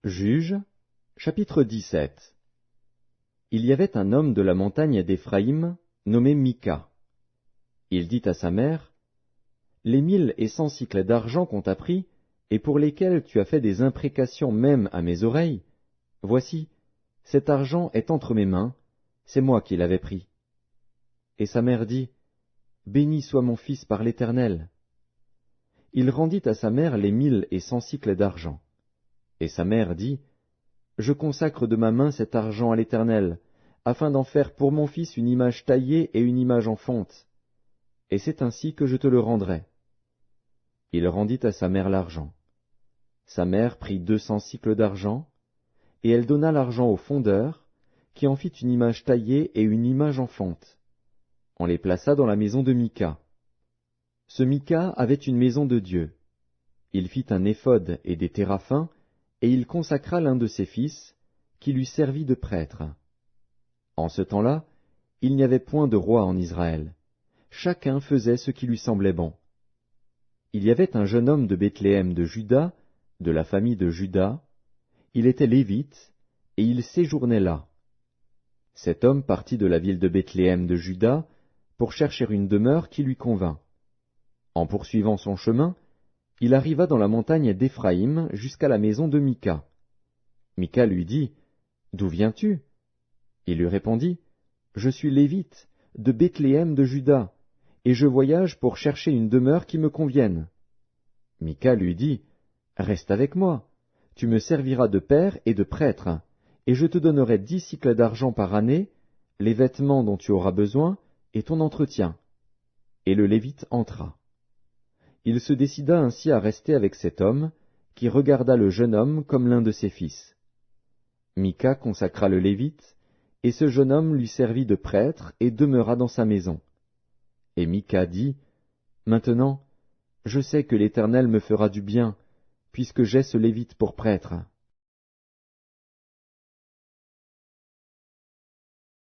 Juges, chapitre 17. Il y avait un homme de la montagne d'Éphraïm, nommé Mika. Il dit à sa mère, « Les 1100 cycles d'argent qu'on t'a pris, et pour lesquels tu as fait des imprécations même à mes oreilles, voici, cet argent est entre mes mains, c'est moi qui l'avais pris. » Et sa mère dit, « Béni soit mon fils par l'Éternel. » Il rendit à sa mère les 1100 cycles d'argent. Et sa mère dit, « Je consacre de ma main cet argent à l'Éternel, afin d'en faire pour mon fils une image taillée et une image en fonte. Et c'est ainsi que je te le rendrai. » Il rendit à sa mère l'argent. Sa mère prit 200 cycles d'argent, et elle donna l'argent au fondeur, qui en fit une image taillée et une image en fonte. On les plaça dans la maison de Mika. Ce Mika avait une maison de Dieu. Il fit un éphod et des téraphins, et il consacra l'un de ses fils, qui lui servit de prêtre. En ce temps-là, il n'y avait point de roi en Israël. Chacun faisait ce qui lui semblait bon. Il y avait un jeune homme de Bethléem de Juda, de la famille de Juda. Il était lévite, et il séjournait là. Cet homme partit de la ville de Bethléem de Juda pour chercher une demeure qui lui convint. En poursuivant son chemin, il arriva dans la montagne d'Éphraïm jusqu'à la maison de Mika. Mika lui dit, « D'où viens-tu » Il lui répondit, « Je suis lévite, de Bethléem de Juda, et je voyage pour chercher une demeure qui me convienne. » Mika lui dit, « Reste avec moi, tu me serviras de père et de prêtre, et je te donnerai 10 cycles d'argent par année, les vêtements dont tu auras besoin, et ton entretien. » Et le Lévite entra. Il se décida ainsi à rester avec cet homme, qui regarda le jeune homme comme l'un de ses fils. Mika consacra le Lévite, et ce jeune homme lui servit de prêtre et demeura dans sa maison. Et Mika dit, « Maintenant, je sais que l'Éternel me fera du bien, puisque j'ai ce Lévite pour prêtre. »